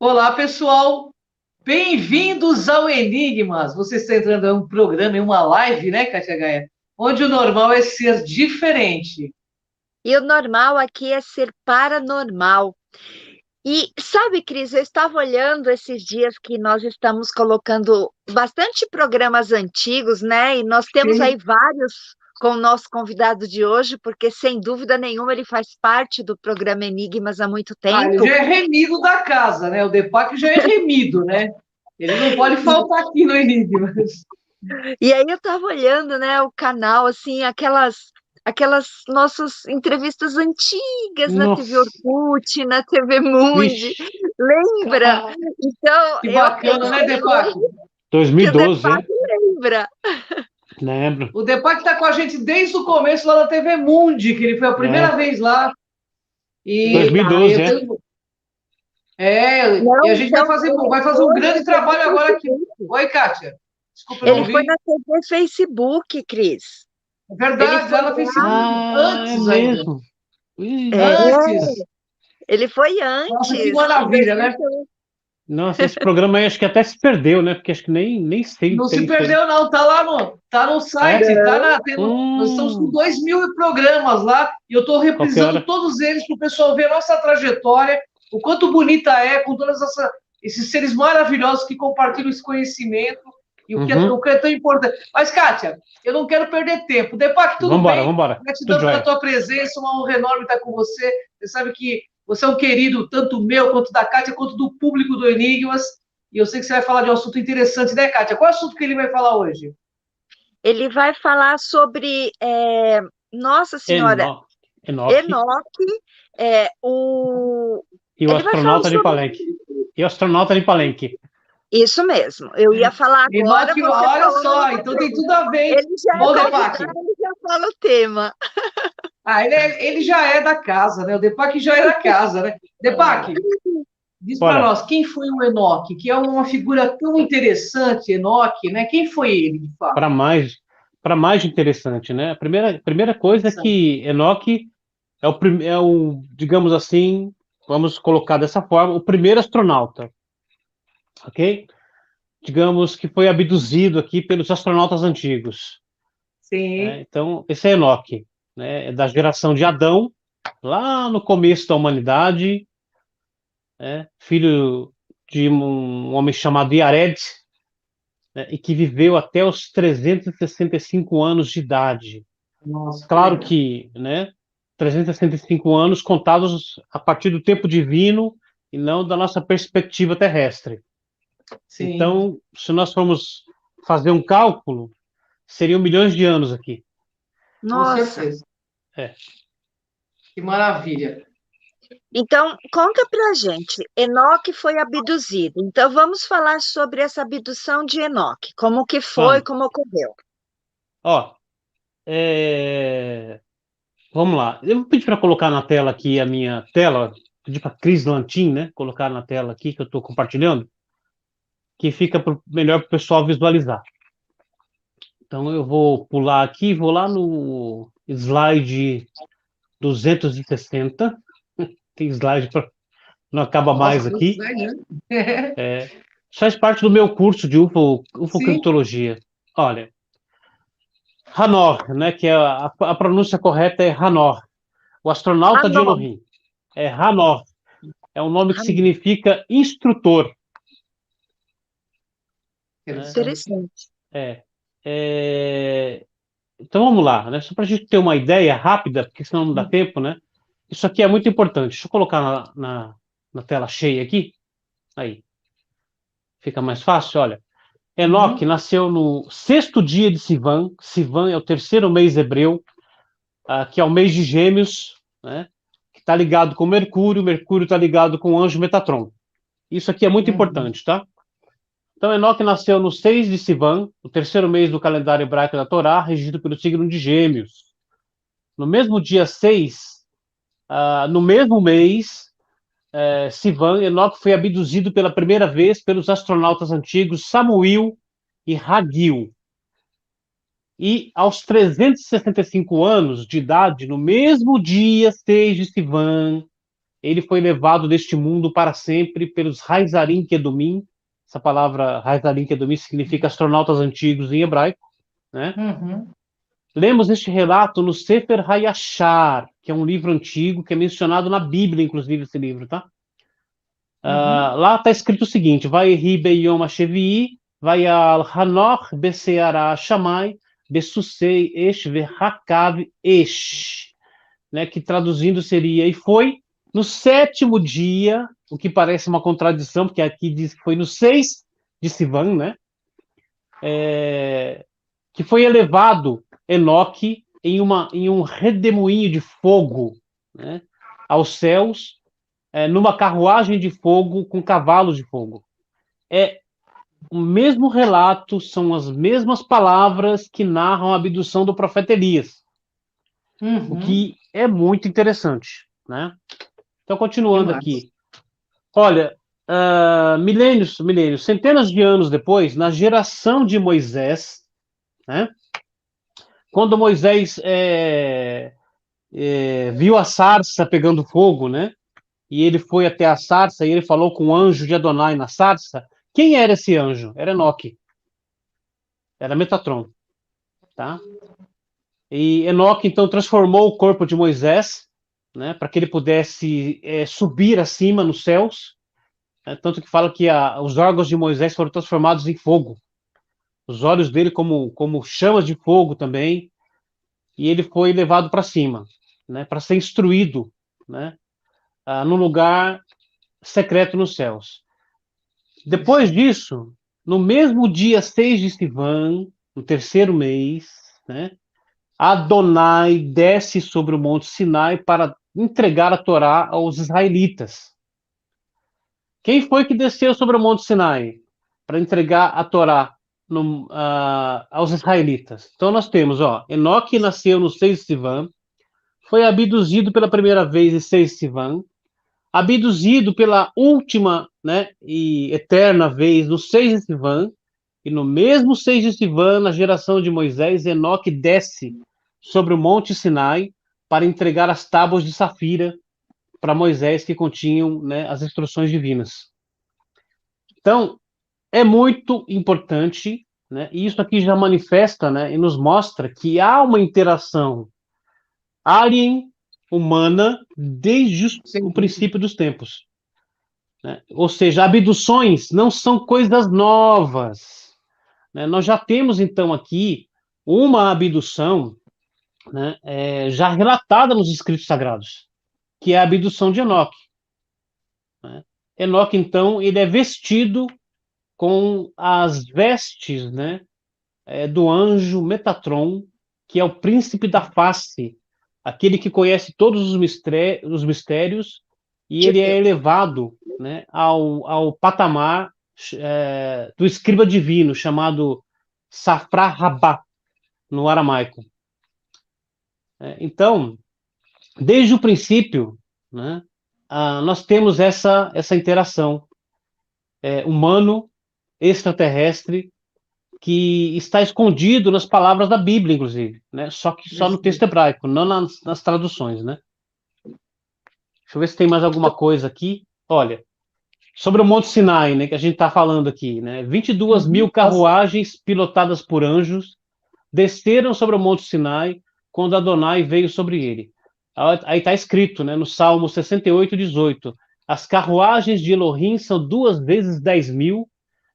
Olá, pessoal. Bem-vindos ao Enigmas. Você está entrando em um programa, em uma live, né, Katia Gaia? Onde o normal é ser diferente. E o normal aqui é ser paranormal. E sabe, Cris, eu estava olhando esses dias que nós estamos colocando bastante programas antigos, né? E nós temos aí Sim. vários com o nosso convidado de hoje, porque sem dúvida nenhuma ele faz parte do programa Enigmas há muito Ah, ele tempo. já é remido da casa, né? O Depac já é remido, né? Ele não pode faltar aqui no Enigmas. E aí eu estava olhando, né, o canal, assim, aquelas nossas entrevistas antigas na TV Nossa, Orkut, na TV Mundi, vixe, lembra? Então, que eu bacana, né, Depac? sei que o 2012, Deepak é? lembra. Lembro. O Depac está com a gente desde o começo lá da TV Mundi, que ele foi a primeira É. vez lá. E 2012, eu é? tenho, e Não, a gente vai então, fazer um foi na grande TV trabalho agora aqui. Facebook. Oi, Kátia. Desculpa, eu não Ele foi ouvi. na TV Facebook, Cris. É Ele verdade, foi lá no Facebook. Ah, é Antes ainda. mesmo. Ih, é, Antes. ele foi Nossa, que antes, em maravilha, né? 2001. nossa, esse programa aí acho que até se perdeu, né? Porque acho que nem sei Não se tem isso aí. perdeu, não. Tá no É? site, nós estamos com Hum, 2.000 programas lá e eu estou qualquer reprisando hora. todos eles para o pessoal ver a nossa trajetória, o quanto bonita é, com esses seres maravilhosos que compartilham esse conhecimento e o Uhum. que é tão importante. Mas, Kátia, eu não quero perder tempo. Depac, tudo Vambora, bem? vambora. Tudo Gratidão pela jóia. tua presença, uma honra enorme estar com você. Você sabe que você é um querido, tanto meu, quanto da Kátia, quanto do público do Enigmas. E eu sei que você vai falar de um assunto interessante, né, Kátia? Qual é o assunto que ele vai falar hoje? Ele vai falar sobre, Nossa Senhora, Enoque. Enoque Enoque, e o ele vai falar astronauta de sobre Palenque. E o astronauta de Palenque. isso mesmo. Eu ia falar agora, Enoque, você olha falou na só, minha então tem frente. tudo a ver, hein? Ele já é Bom, Depac. convidado, ele já fala o tema. Ah, ele já é da casa, né? O Depac já é da casa, né? Depac, diz para Bora. nós, quem foi o Enoque? Que é uma figura tão interessante, Enoque, né? Quem foi ele, de fato? Para mais, para mais interessante, né? A primeira coisa é que Enoque digamos assim, vamos colocar dessa forma, o primeiro astronauta, ok? Digamos que foi abduzido aqui pelos astronautas antigos, né? Sim. Então, esse é Enoque, né? É da geração de Adão, lá no começo da humanidade, né? Filho de um homem chamado Yared, né? E que viveu até os 365 anos de idade. Nossa, que Claro legal. que, né, 365 anos contados a partir do tempo divino e não da nossa perspectiva terrestre. Sim, Então, se nós formos fazer um cálculo, seriam milhões de anos aqui. com Nossa. certeza. É. Que maravilha. Então, conta pra gente. Enoque foi abduzido. Então, vamos falar sobre essa abdução de Enoque. Como que foi, Vamos. como ocorreu. Ó, é, vamos lá. Eu vou pedir para colocar na tela aqui a minha tela, pedir para Cris Lantin, né, colocar na tela aqui que eu estou compartilhando, que fica melhor para o pessoal visualizar. Então eu vou pular aqui, vou lá no slide 260. Tem slide para não acaba Nossa, mais que aqui. estranho, né? Faz parte do meu curso de Sim. ufocriptologia. Olha, Hanor, né, que é a pronúncia correta é Hanor, o astronauta de Hanoi. Elohim. É Hanor, é um nome que Hanoi. significa instrutor, né? Interessante. Interessante. É, é, então vamos lá, né? Só para a gente ter uma ideia rápida, porque senão não dá tempo, né? Isso aqui é muito importante. Deixa eu colocar na tela cheia aqui. Aí, fica mais fácil, olha. Enoque Uhum. nasceu no sexto dia de Sivan. Sivan é o terceiro mês hebreu, que é o mês de Gêmeos, né? Que está ligado com Mercúrio. Mercúrio está ligado com o anjo Metatron. Isso aqui é muito Uhum. importante, tá? Então, Enoque nasceu no 6 de Sivan, o terceiro mês do calendário hebraico da Torá, regido pelo signo de Gêmeos. No mesmo dia 6, no mesmo mês, Sivan, Enoque foi abduzido pela primeira vez pelos astronautas antigos Samuel e Hagil. E aos 365 anos de idade, no mesmo dia 6 de Sivan, ele foi levado deste mundo para sempre pelos Haizarim Kedumim. Essa palavra Haizarim Kedumim significa astronautas antigos em hebraico, né? Uhum. Lemos este relato no Sefer Hayashar, que é um livro antigo, que é mencionado na Bíblia, inclusive, esse livro, tá? Lá está escrito o seguinte: vai Beyom Shevi'i, vai al Hanoch Beseara Shamai, Besusei Esh Verhakav Esh, né? Que traduzindo seria: e foi no 7º dia, o que parece uma contradição, porque aqui diz que foi no 6 de Sivan, né? Que foi elevado Enoque em um redemoinho de fogo, né, aos céus, numa carruagem de fogo com cavalos de fogo. É o mesmo relato, são as mesmas palavras que narram a abdução do profeta Elias, o que é muito interessante, né? Então, continuando aqui. Olha, milênios, centenas de anos depois, na geração de Moisés, né? Quando Moisés viu a sarça pegando fogo, né? E ele foi até a sarça e ele falou com o anjo de Adonai na sarça. Quem era esse anjo? Era Enoque. Era Metatron, tá? E Enoque, então, transformou o corpo de Moisés, né? Para que ele pudesse subir acima nos céus. Tanto que fala que os órgãos de Moisés foram transformados em fogo. Os olhos dele como chamas de fogo também. E ele foi levado para cima, né, para ser instruído, né, num lugar secreto nos céus. Depois disso, no mesmo dia 6 de Sivan, no 3º mês, né, Adonai desce sobre o Monte Sinai para entregar a Torá aos israelitas. Quem foi que desceu sobre o Monte Sinai para entregar a Torá aos israelitas? Então nós temos, Enoque nasceu no 6 de Sivan, foi abduzido pela primeira vez em 6 de Sivan, abduzido pela última, né, e eterna vez no 6 de Sivan, e no mesmo 6 de Sivan, na geração de Moisés, Enoque desce sobre o Monte Sinai para entregar as tábuas de Safira para Moisés, que continham, né, as instruções divinas. Então, é muito importante, né, e isso aqui já manifesta, né, e nos mostra que há uma interação alien-humana desde o princípio dos tempos. Né? Ou seja, abduções não são coisas novas. Né? Nós já temos, então, aqui uma abdução, né, já relatada nos escritos sagrados, que é a abdução de Enoque. Né? Enoque, então, ele é vestido com as vestes, né, do anjo Metatron, que é o príncipe da face, aquele que conhece todos os mistérios, e ele é elevado, né, ao patamar do escriba divino, chamado Safra Rabá, no aramaico. Então, desde o princípio, né, nós temos essa interação humano-extraterrestre, que está escondido nas palavras da Bíblia, inclusive, né? Só que só no texto hebraico, não nas traduções, né? Deixa eu ver se tem mais alguma coisa aqui. Olha, sobre o Monte Sinai, né, que a gente está falando aqui, né? 22.000 carruagens pilotadas por anjos desceram sobre o Monte Sinai quando Adonai veio sobre ele. Aí está escrito, né, no Salmo 68:18, as carruagens de Elohim são 2 vezes 10.000,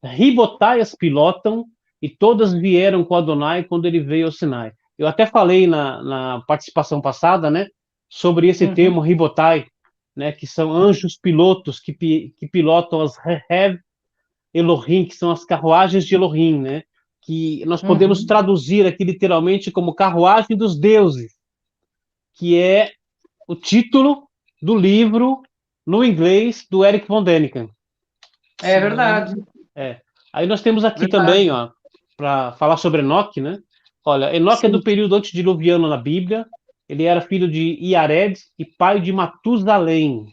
Ribotai as pilotam, e todas vieram com Adonai quando ele veio ao Sinai. Eu até falei na participação passada, né, sobre esse termo Ribotai, né, que são anjos pilotos que pilotam as Rehev Elohim, que são as carruagens de Elohim, né, que nós podemos traduzir aqui literalmente como carruagem dos deuses, que é o título do livro no inglês do Eric von Däniken. É verdade. Aí nós temos aqui também, para falar sobre Enoque, né? Olha, Enoque é do período antediluviano na Bíblia. Ele era filho de Iared e pai de Matusalém.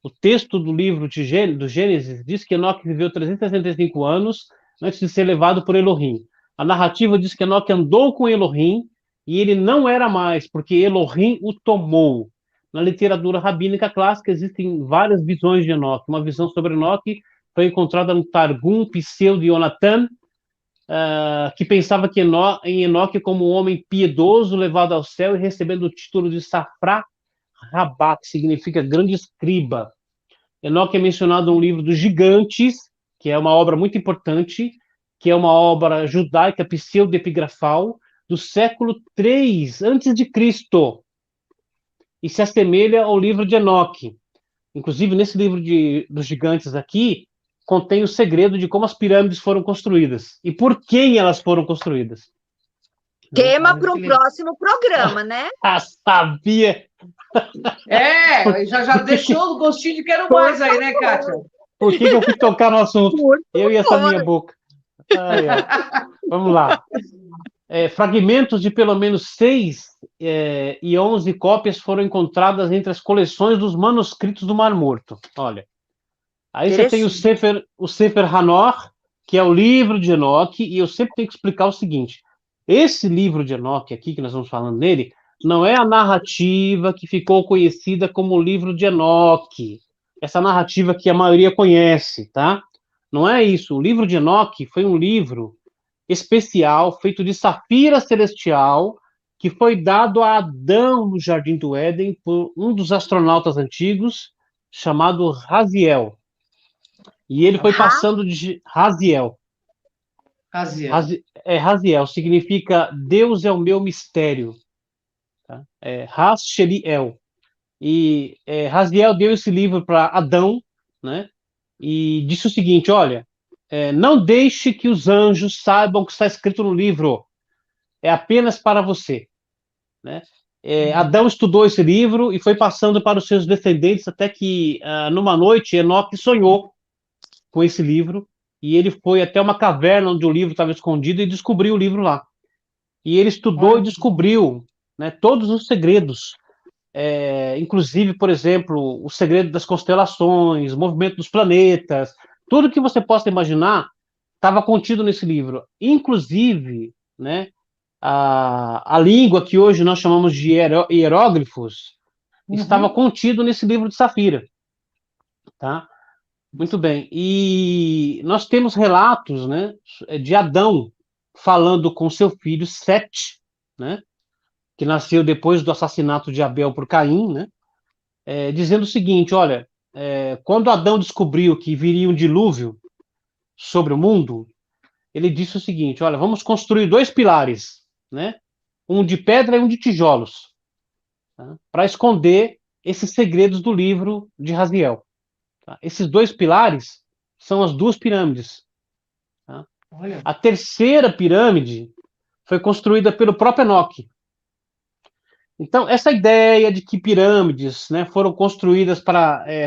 O texto do livro do Gênesis diz que Enoque viveu 365 anos antes de ser levado por Elohim. A narrativa diz que Enoque andou com Elohim e ele não era mais, porque Elohim o tomou. na literatura rabínica clássica existem várias visões de Enoque. Uma visão sobre Enoque foi encontrada no Targum Pseudo Yonatan, que pensava em Enoque como um homem piedoso levado ao céu e recebendo o título de Safra Rabá, que significa grande escriba. Enoque é mencionado no livro dos Gigantes, que é uma obra muito importante, que é uma obra judaica pseudepigrafal do século III a.C., e se assemelha ao livro de Enoque. Inclusive, nesse livro dos Gigantes aqui, contém o segredo de como as pirâmides foram construídas e por quem elas foram construídas. Tema para um próximo programa, né? Sabia! Já deixou o gostinho de quero mais aí, né, Kátia? Por que eu fui tocar no assunto? Eu e essa minha boca. Vamos lá. Fragmentos de pelo menos 6 e 11 cópias foram encontradas entre as coleções dos manuscritos do Mar Morto. Olha. Aí você tem o Sefer Hanor, que é o livro de Enoque, e eu sempre tenho que explicar o seguinte: esse livro de Enoque aqui, que nós estamos falando nele, não é a narrativa que ficou conhecida como o livro de Enoque, essa narrativa que a maioria conhece, tá? Não é isso. O livro de Enoque foi um livro especial, feito de safira celestial, que foi dado a Adão no Jardim do Éden por um dos astronautas antigos, chamado Raziel. E ele foi passando de Raziel. Raziel significa Deus é o meu mistério. Tá? Raz Sheliel. E Raziel deu esse livro para Adão, né? E disse o seguinte: olha, não deixe que os anjos saibam o que está escrito no livro. É apenas para você. Né? Adão estudou esse livro e foi passando para os seus descendentes até que, numa noite, Enoque sonhou com esse livro, e ele foi até uma caverna onde o livro estava escondido e descobriu o livro lá. E ele estudou e descobriu, né, todos os segredos, inclusive, por exemplo, o segredo das constelações, o movimento dos planetas, tudo que você possa imaginar estava contido nesse livro. Inclusive, né, a língua que hoje nós chamamos de hieróglifos estava contido nesse livro de Safira. Tá? Muito bem. E nós temos relatos, né, de Adão falando com seu filho Sete, né, que nasceu depois do assassinato de Abel por Caim, né, dizendo o seguinte: olha, quando Adão descobriu que viria um dilúvio sobre o mundo, ele disse o seguinte: olha, vamos construir 2 pilares, né, um de pedra e um de tijolos, tá, para esconder esses segredos do livro de Raziel. Tá? Esses 2 pilares são as 2 pirâmides. Tá? A terceira pirâmide foi construída pelo próprio Enoque. Então, essa ideia de que pirâmides, né, foram construídas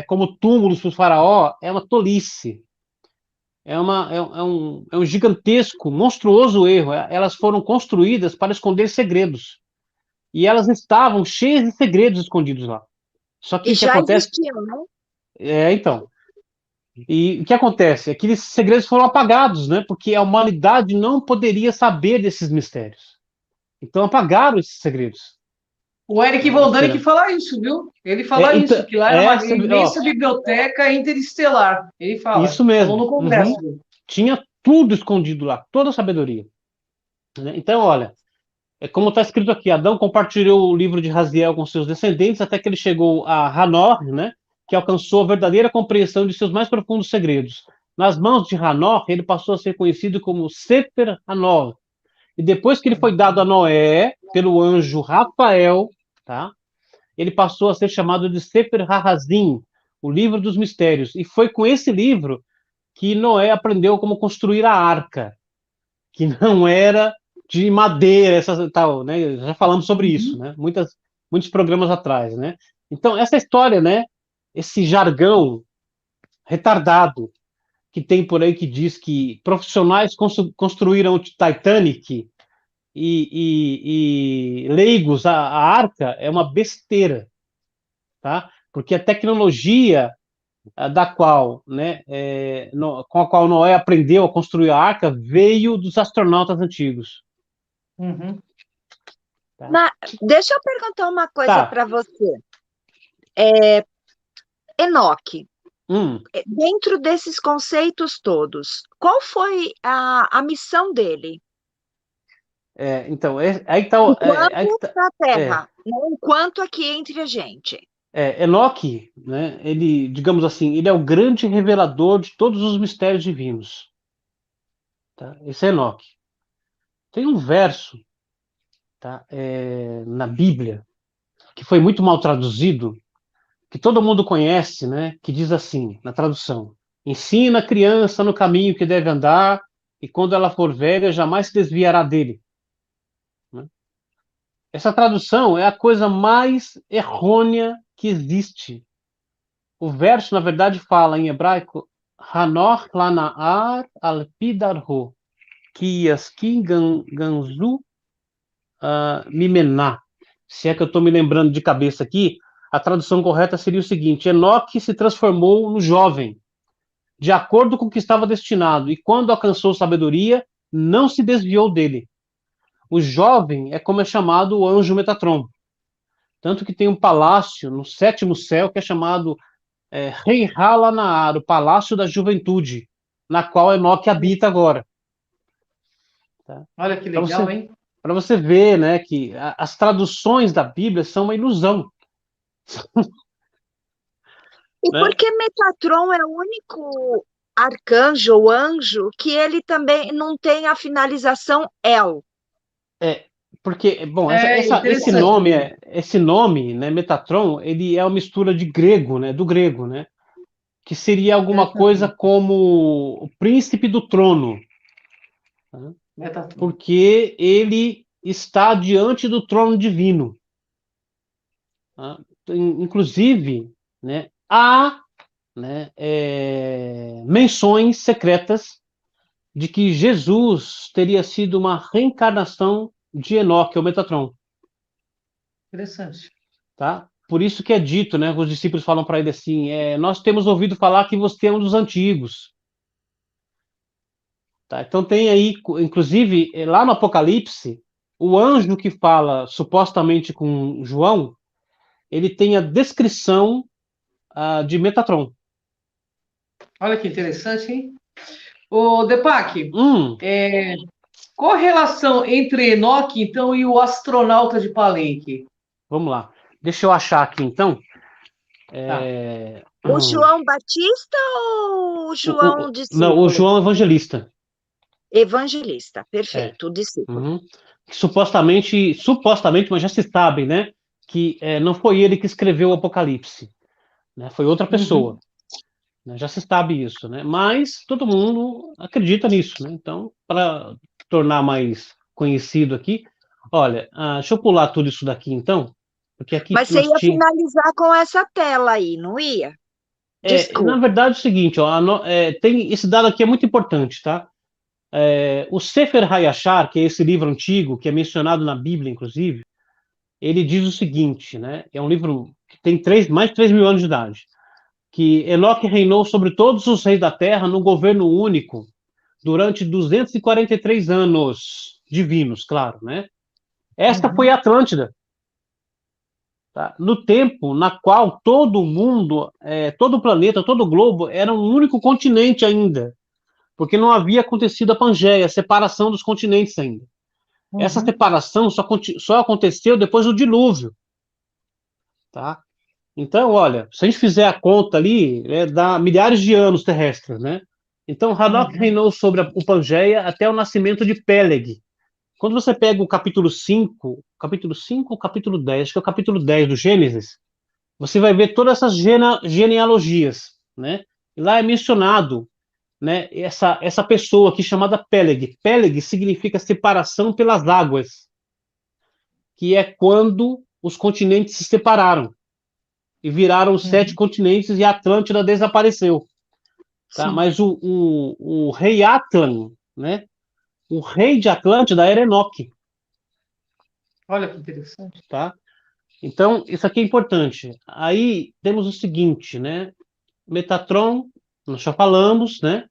como túmulos para o faraó é uma tolice. É um gigantesco, monstruoso erro. Elas foram construídas para esconder segredos. E elas estavam cheias de segredos escondidos lá. Só que o que acontece... existiam, né? Então... E o que acontece? Aqueles segredos foram apagados, né? Porque a humanidade não poderia saber desses mistérios. Então apagaram esses segredos. O Eric Von Däniken fala isso, viu? Ele fala isso, que lá é uma imensa biblioteca interestelar. Ele fala. Isso mesmo. Falou no congresso. Tinha tudo escondido lá, toda a sabedoria. Então, olha, como está escrito aqui, Adão compartilhou o livro de Raziel com seus descendentes até que ele chegou a Hanor, né? Que alcançou a verdadeira compreensão de seus mais profundos segredos. Nas mãos de Hanor, ele passou a ser conhecido como Sefer Hanor. E depois que ele foi dado a Noé, pelo anjo Rafael, tá? Ele passou a ser chamado de Sefer HaHazim, o livro dos mistérios. E foi com esse livro que Noé aprendeu como construir a arca, que não era de madeira, tal, né? Já falamos sobre isso, né? Muitos programas atrás, né? Então, essa história, né? Esse jargão retardado que tem por aí que diz que profissionais construíram o Titanic e leigos a arca é uma besteira, tá? Porque a tecnologia da qual, né, com a qual Noé aprendeu a construir a arca veio dos astronautas antigos. Tá? Deixa eu perguntar uma coisa para você. Enoque, Hum, dentro desses conceitos todos, qual foi a missão dele? então, aí tá, aí que Enquanto tá, na é, Terra, não enquanto aqui entre a gente. Enoque, né, ele, digamos assim, ele é o grande revelador de todos os mistérios divinos, tá? Esse é Enoque. Tem um verso, tá, na Bíblia, que foi muito mal traduzido, que todo mundo conhece, né, que diz assim, na tradução: ensina a criança no caminho que deve andar, e quando ela for velha, jamais se desviará dele. Né? Essa tradução é a coisa mais errônea que existe. O verso, na verdade, fala em hebraico, Hanor lanaar alpidarho, ki yaskin ganzu mimená. Se é que eu estou me lembrando de cabeça aqui, a tradução correta seria o seguinte: Enoque se transformou no jovem, de acordo com o que estava destinado, e quando alcançou sabedoria, não se desviou dele. O jovem é como é chamado o anjo Metatron. Tanto que tem um palácio no sétimo céu que é chamado Rei Halanaar, o Palácio da Juventude, na qual Enoque habita agora. Tá? Olha que Para legal, você, hein? para você ver, né, que as traduções da Bíblia são uma ilusão. E por Né? que Metatron é o único arcanjo ou anjo que ele também não tem a finalização El? É, porque, bom, É interessante. esse nome, né, Metatron, ele é uma mistura de grego, né, do grego, né, que seria alguma coisa Interessante. como o príncipe do trono, tá? Metatron. Porque ele está diante do trono divino. Tá? Inclusive, né, há, né, menções secretas de que Jesus teria sido uma reencarnação de Enoque, ou Metatron. Interessante. Tá? Por isso que é dito, né? Os discípulos falam para ele assim: nós temos ouvido falar que você é um dos antigos. Tá? Então tem aí, inclusive, lá no Apocalipse, o anjo que fala supostamente com João, ele tem a descrição de Metatron. Olha que interessante, hein? Ô, Depac, Hum, qual a relação entre Enoque, então, e o astronauta de Palenque? vamos lá. Deixa eu achar aqui, então. Tá. O Hum, João Batista ou o João não, o discípulo? João Evangelista. Evangelista, É. perfeito, o discípulo. Uhum. Supostamente, mas já se sabe, né? Que não foi ele que escreveu o Apocalipse, né? Foi outra pessoa. Uhum. Né? Já se sabe isso, né? Mas todo mundo acredita nisso, né? Então, para tornar mais conhecido aqui, olha, deixa eu pular tudo isso daqui, então, porque aqui Mas você nós ia tínhamos. finalizar com essa tela aí, não ia? Na Desculpa. verdade, é o seguinte, ó, tem esse dado aqui é muito importante, tá? O Sefer HaYashar, que é esse livro antigo, que é mencionado na Bíblia, inclusive, ele diz o seguinte, né? É um livro que tem mais de 3 mil anos de idade, que Enoque reinou sobre todos os reis da terra num governo único durante 243 anos divinos, claro, né? Esta foi a Uhum. Atlântida, tá? No tempo na qual todo mundo, todo o planeta, todo o globo era um único continente ainda, porque não havia acontecido a Pangeia, a separação dos continentes ainda. Essa Uhum. separação só aconteceu depois do dilúvio, tá? Então, olha, se a gente fizer a conta ali, dá milhares de anos terrestres, né? Então, Hanok Uhum. reinou sobre o Pangeia até o nascimento de Peleg. Quando você pega o capítulo 5 ou capítulo 10, acho que é o capítulo 10 do Gênesis, você vai ver todas essas genealogias, né? E lá é mencionado, né, essa pessoa aqui chamada Peleg. Peleg significa separação pelas águas, que é quando os continentes se separaram e viraram 7 Uhum. continentes e a Atlântida desapareceu. Tá? Sim. Mas o rei Atlan, né? O rei de Atlântida era Enoque. Olha que interessante. Tá? Então, isso aqui é importante. Aí temos o seguinte, né? Metatron, nós já falamos, né?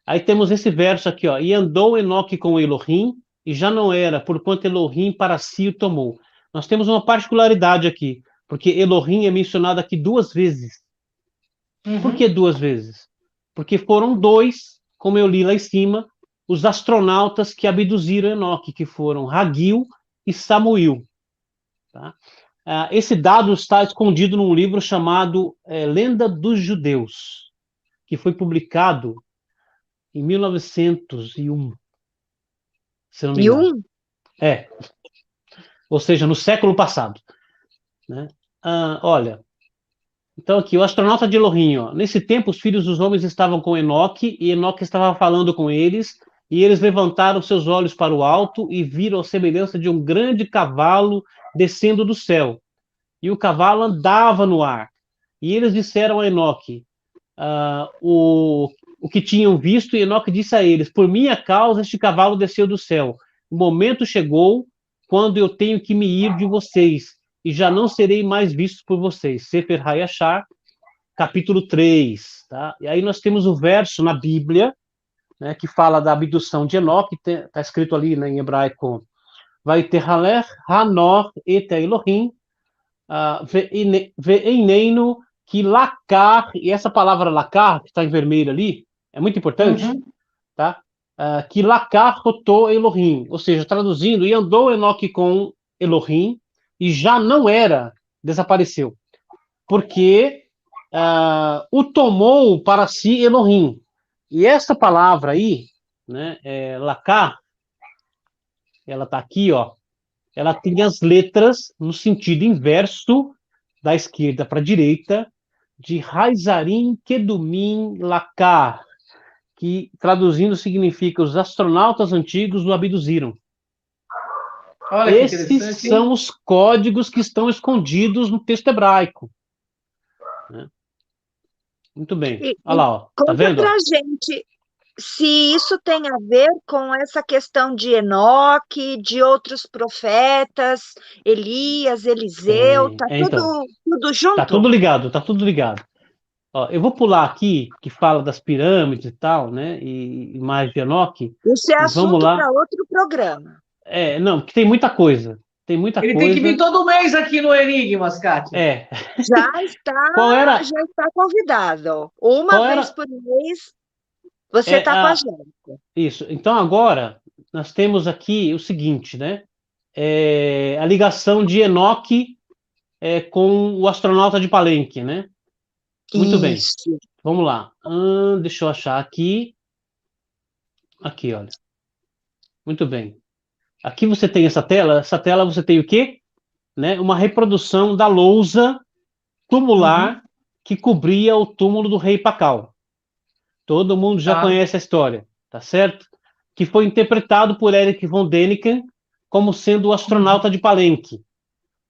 Aí temos esse verso aqui, ó. E andou Enoque com Elohim, e já não era, porquanto Elohim para si o tomou. Nós temos uma particularidade aqui, porque Elohim é mencionado aqui 2 vezes. Por que 2 vezes? Porque foram 2, como eu li lá em cima, os astronautas que abduziram Enoque, que foram Raguel e Samuel. Tá? Esse dado está escondido num livro chamado Lenda dos Judeus, que foi publicado em 1901, se não me engano. Ou seja, no século passado. Né? Olha, então aqui, o astronauta de Elohim, ó. Nesse tempo os filhos dos homens estavam com Enoque, e Enoque estava falando com eles, e eles levantaram seus olhos para o alto e viram a semelhança de um grande cavalo descendo do céu. E o cavalo andava no ar. E eles disseram a Enoque o que tinham visto, e Enoque disse a eles: por minha causa este cavalo desceu do céu. O momento chegou quando eu tenho que me ir de vocês, e já não serei mais visto por vocês. Sefer HaYashar, capítulo 3. Tá? E aí nós temos o verso na Bíblia, né, que fala da abdução de Enoque, está escrito ali, né, em hebraico: vai ter Haler, Hanor et Elohim, ve'eineinu que lacar, e essa palavra lacar, que está em vermelho ali, é muito importante, tá? Que lacar rotou Elohim, ou seja, traduzindo, e andou Enoque com Elohim, e já não era, desapareceu, porque o tomou para si Elohim. E essa palavra aí, né, lacar, ela está aqui, ó, ela tem as letras no sentido inverso, da esquerda para a direita, de Haizarim Kedumim Lakar, que traduzindo significa os astronautas antigos o abduziram. Olha que Esses são os códigos que estão escondidos no texto hebraico. Muito bem. Olha lá, ó. Tá vendo? Conta pra gente se isso tem a ver com essa questão de Enoque, de outros profetas, Elias, Eliseu, tá então, tudo junto? Tá tudo ligado, tá tudo ligado. Ó, eu vou pular aqui, que fala das pirâmides e tal, né? E mais de Enoque. Isso é assunto lá para outro programa. Não, que tem muita coisa. Tem muita Ele coisa. tem que vir todo mês aqui no Enigmas, Kátia. Já está convidado. Uma vez por mês você está com a gente. Isso. Então agora nós temos aqui o seguinte, né? A ligação de Enoque com o astronauta de Palenque, né? Muito bem. Vamos lá. Deixa eu achar aqui. Aqui, olha. Muito bem. Aqui você tem essa tela. Essa tela você tem o quê? Né? Uma reprodução da lousa tumular que cobria o túmulo do rei Pacal. Todo mundo já conhece a história, tá certo? Que foi interpretado por Erich von Däniken como sendo o astronauta de Palenque.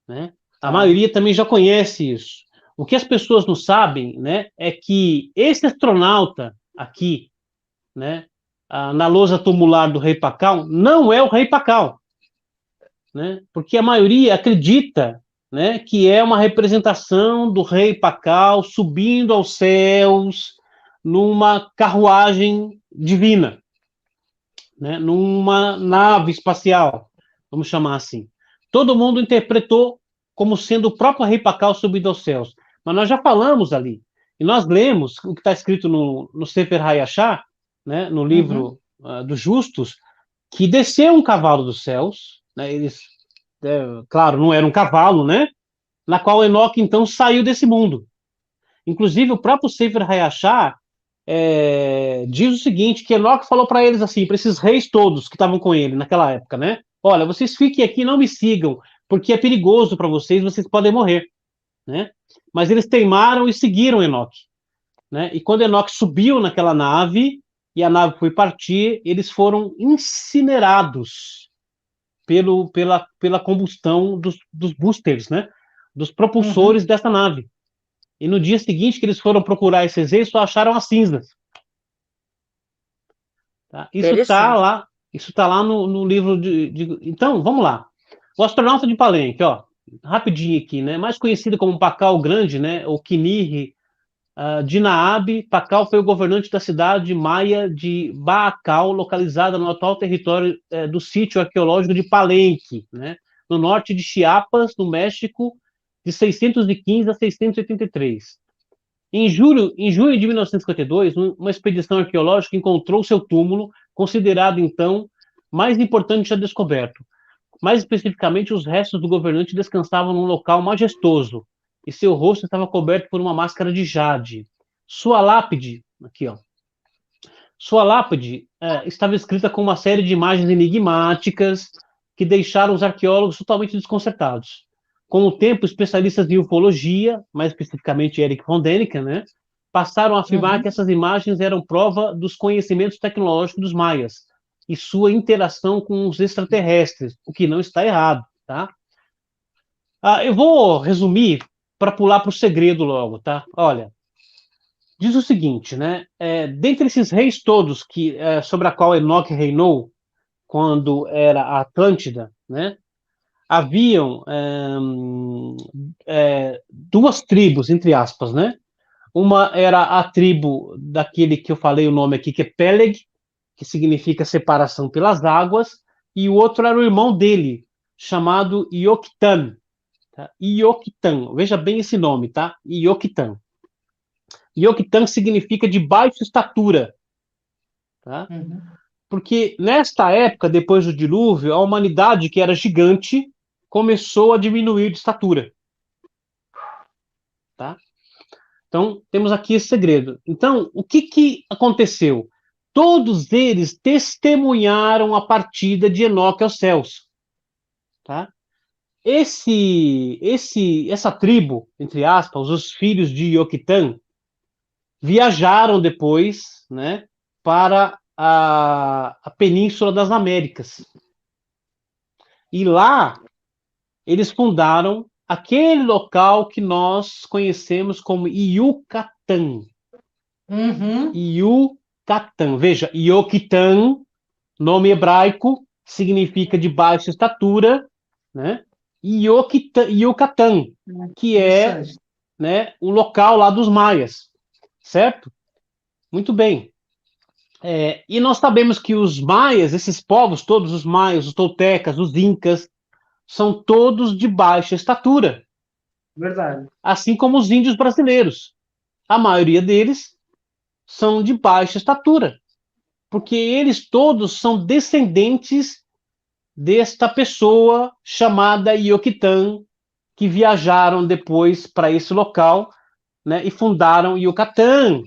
Né? A maioria também já conhece isso. O que as pessoas não sabem, né, é que esse astronauta aqui, né, na lousa tumular do rei Pacal, não é o rei Pacal. Né? Porque a maioria acredita, né, que é uma representação do rei Pacal subindo aos céus numa carruagem divina, né, numa nave espacial, vamos chamar assim. Todo mundo interpretou como sendo o próprio rei Pacal subindo aos céus. Mas nós já falamos ali, e nós lemos o que está escrito no Sefer HaYashar, né, no livro dos justos, que desceu um cavalo dos céus, né, eles, claro, não era um cavalo, né, na qual Enoque então saiu desse mundo. Inclusive o próprio Sefer HaYashar diz o seguinte, que Enoque falou para eles assim, para esses reis todos que estavam com ele naquela época, né, olha, vocês fiquem aqui, não me sigam, porque é perigoso para vocês podem morrer, né, mas eles teimaram e seguiram Enoque, né, e quando Enoque subiu naquela nave, e a nave foi partir, eles foram incinerados pela combustão dos boosters, né? Dos propulsores dessa nave. E no dia seguinte que eles foram procurar esses reis, só acharam as cinzas. Tá? Isso está lá no livro Então, vamos lá. O astronauta de Palenque, ó, rapidinho aqui, né? Mais conhecido como Pacal Grande, né? Ou Kiniri de Naabe. Pacal foi o governante da cidade maia de Baacal, localizada no atual território do sítio arqueológico de Palenque, né, no norte de Chiapas, no México, de 615 a 683. Em junho de 1952, uma expedição arqueológica encontrou seu túmulo, considerado então mais importante já descoberto. Mais especificamente, os restos do governante descansavam num local majestoso, e seu rosto estava coberto por uma máscara de jade. Sua lápide, aqui ó, sua lápide estava escrita com uma série de imagens enigmáticas que deixaram os arqueólogos totalmente desconcertados. Com o tempo, especialistas em ufologia, mais especificamente Erich von Däniken, né, passaram a afirmar que essas imagens eram prova dos conhecimentos tecnológicos dos maias e sua interação com os extraterrestres, o que não está errado, tá? Eu vou resumir para pular para o segredo logo, tá? Olha, diz o seguinte, né? Dentre esses reis todos sobre a qual Enoque reinou quando era a Atlântida, né? Haviam duas tribos, entre aspas, né? Uma era a tribo daquele que eu falei o nome aqui, que é Peleg, que significa separação pelas águas, e o outro era o irmão dele, chamado Ioktan. Tá? Ioktan, veja bem esse nome, tá? Ioktan. Ioktan significa de baixa estatura. Tá? Porque nesta época, depois do dilúvio, a humanidade, que era gigante, começou a diminuir de estatura. Tá? Então, temos aqui esse segredo. Então, o que aconteceu? Todos eles testemunharam a partida de Enoque aos céus. Tá? Essa tribo, entre aspas, os filhos de Ioktan, viajaram depois, né, para a Península das Américas. E lá, eles fundaram aquele local que nós conhecemos como Yucatán. Yucatán. Veja, Ioktan, nome hebraico, significa de baixa estatura, né? Yucatán, que é, né, o local lá dos maias, certo? Muito bem. E nós sabemos que os maias, esses povos, todos os maias, os toltecas, os incas, são todos de baixa estatura. Verdade. Assim como os índios brasileiros. A maioria deles são de baixa estatura, porque eles todos são descendentes desta pessoa chamada Ioktan, que viajaram depois para esse local, né, e fundaram Yucatán,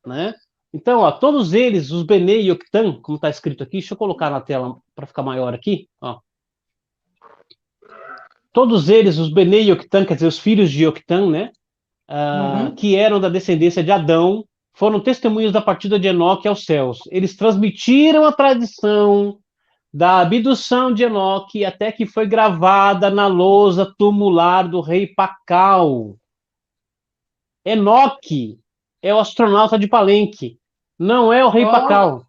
né? Então, ó, todos eles, os Bene Ioktan, como está escrito aqui, deixa eu colocar na tela para ficar maior aqui, ó. Todos eles, os Bene Ioktan, quer dizer, os filhos de Ioktan, né, que eram da descendência de Adão, foram testemunhas da partida de Enoque aos céus. Eles transmitiram a tradição da abdução de Enoque até que foi gravada na lousa tumular do rei Pacal. Enoque é o astronauta de Palenque, não é o rei Pacal.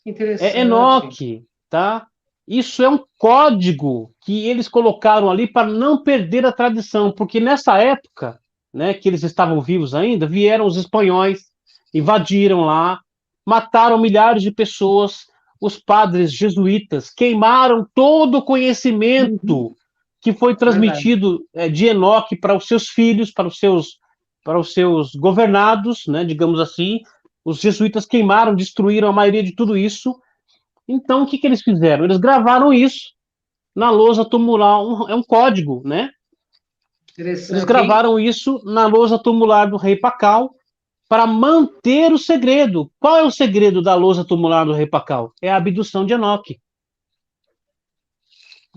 Interessante. É Enoque, tá? Isso é um código que eles colocaram ali para não perder a tradição, porque nessa época, né, que eles estavam vivos ainda, vieram os espanhóis, invadiram lá, mataram milhares de pessoas, os padres jesuítas queimaram todo o conhecimento que foi transmitido de Enoque para os seus filhos, para os seus governados, né, digamos assim. Os jesuítas queimaram, destruíram a maioria de tudo isso. Então, o que eles fizeram? Eles gravaram isso na lousa tumular, é um código, né? Eles gravaram isso na lousa tumular do rei Pacal para manter o segredo. Qual é o segredo da lousa tumular do rei Pacal? É a abdução de Enoque.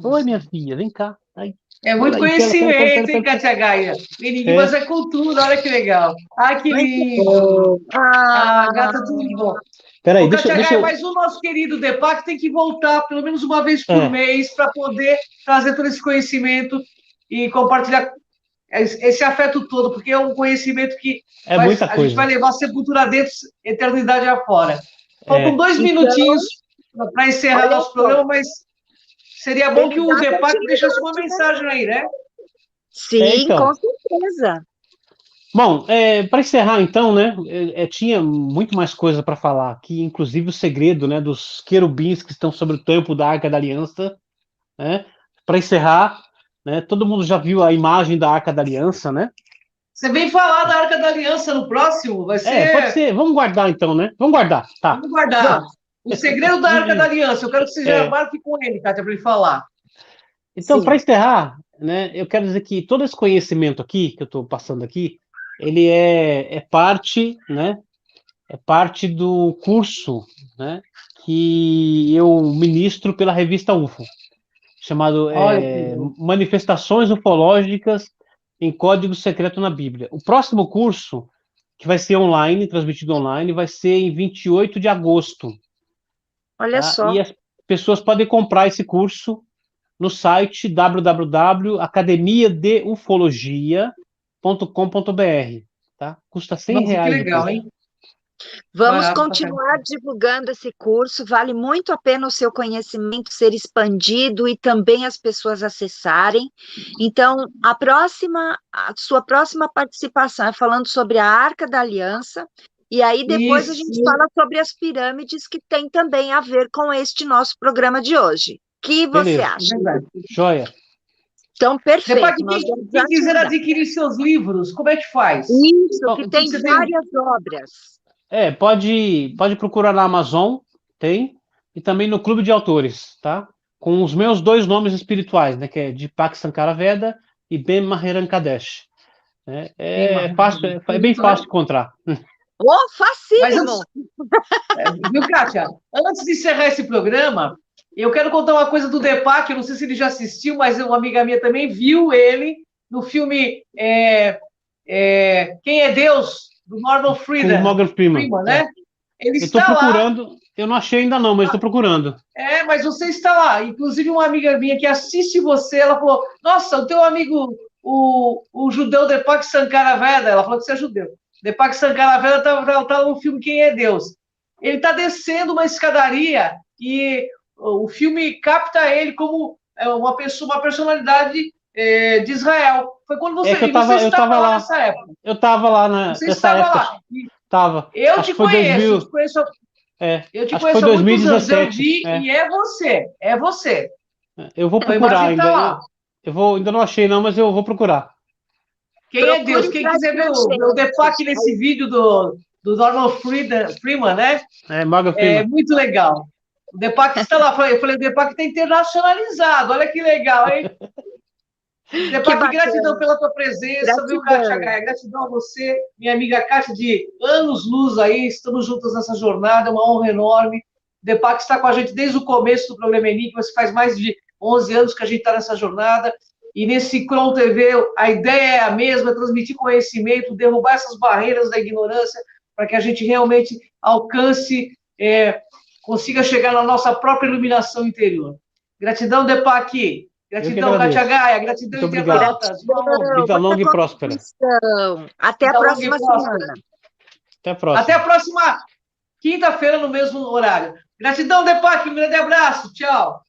Oi, minha filha, vem cá. Ai. É muito conhecimento, hein, Kátia Gaia? Enigmas é cultura, olha que legal. Ai, que lindo. Gata, tudo bom. Peraí, Kátia Gaia, mas o nosso querido Deepak tem que voltar pelo menos uma vez por mês para poder trazer todo esse conhecimento e compartilhar esse afeto todo, porque é um conhecimento que a gente vai levar a sepultura dentro, eternidade afora. Faltam 2 minutinhos para encerrar nosso programa, mas seria bom que o Deepak deixasse uma mensagem aí, né? Sim, com certeza. Bom, para encerrar então, né, tinha muito mais coisa para falar aqui, inclusive o segredo, né, dos querubins que estão sobre o tampo da Arca da Aliança, né? Para encerrar, né? Todo mundo já viu a imagem da Arca da Aliança, né? Você vem falar da Arca da Aliança no próximo? Vai ser. Pode ser. Vamos guardar então, né? Vamos guardar, tá. Vamos guardar. O segredo da Arca da Aliança. Eu quero que você já marque com ele, Kátia, para ele falar. Então, para encerrar, né, eu quero dizer que todo esse conhecimento aqui, que eu estou passando aqui, ele é parte, né? É parte do curso, né? Que eu ministro pela revista UFO, chamado Manifestações Ufológicas em Código Secreto na Bíblia. O próximo curso, que vai ser online, transmitido online, vai ser em 28 de agosto. Olha só. E as pessoas podem comprar esse curso no site www.academiadeufologia.com.br, tá? Custa R$100. Que legal, hein? Vamos continuar divulgando esse curso, vale muito a pena o seu conhecimento ser expandido e também as pessoas acessarem. Então, a sua próxima participação é falando sobre a Arca da Aliança, e aí depois a gente fala sobre as pirâmides, que tem também a ver com este nosso programa de hoje. O que você acha? Joia. Então, perfeito. Quem quiser adquirir seus livros, como é que faz? Isso, que tem várias obras. Pode procurar na Amazon, tem, e também no Clube de Autores, tá? Com os meus 2 nomes espirituais, né? Que é Deepak Sankaraveda e Ben Maharan Kadesh. Fácil, é bem fácil de encontrar. Facílimo! Viu, Kátia? Antes de encerrar esse programa, eu quero contar uma coisa do Deepak, eu não sei se ele já assistiu, mas uma amiga minha também viu ele no filme Quem é Deus? Do Morgan Freeman, né? Ele está procurando, lá. Eu não achei ainda não, mas estou procurando. Mas você está lá. Inclusive, uma amiga minha que assiste você, ela falou, nossa, o teu amigo, o judeu Deepak Sankaraveda, ela falou que você é judeu. Deepak Sankaraveda está no filme Quem é Deus? Ele está descendo uma escadaria e o filme capta ele como uma personalidade de Israel. Foi quando você estava lá nessa época. Eu estava lá nessa época. Lá. Tava. Eu te conheço. Eu te conheço há muitos anos. Eu vi e é você. É você. Eu vou procurar ainda. Ainda não achei não, mas eu vou procurar. Quem é Deus? Quem quiser ver o Deepak nesse vídeo do Norman Freeman, né? Morgan Freeman. É muito legal. O Deepak está lá. Eu falei, o Deepak está internacionalizado. Olha que legal, hein? Deepak, gratidão pela tua presença, viu, Kátia Gaia? Gratidão a você, minha amiga Kátia, de anos-luz aí. Estamos juntas nessa jornada, é uma honra enorme. Deepak está com a gente desde o começo do programa Enigma, faz mais de 11 anos que a gente está nessa jornada. E nesse Cron TV, a ideia é a mesma, transmitir conhecimento, derrubar essas barreiras da ignorância, para que a gente realmente alcance, consiga chegar na nossa própria iluminação interior. Gratidão, Deepak. Gratidão, Kátia Gaia. Gratidão, internautas. Vida longa e próspera. Até a próxima semana. Até a próxima quinta-feira, no mesmo horário. Gratidão, Deepak. Um grande abraço. Tchau.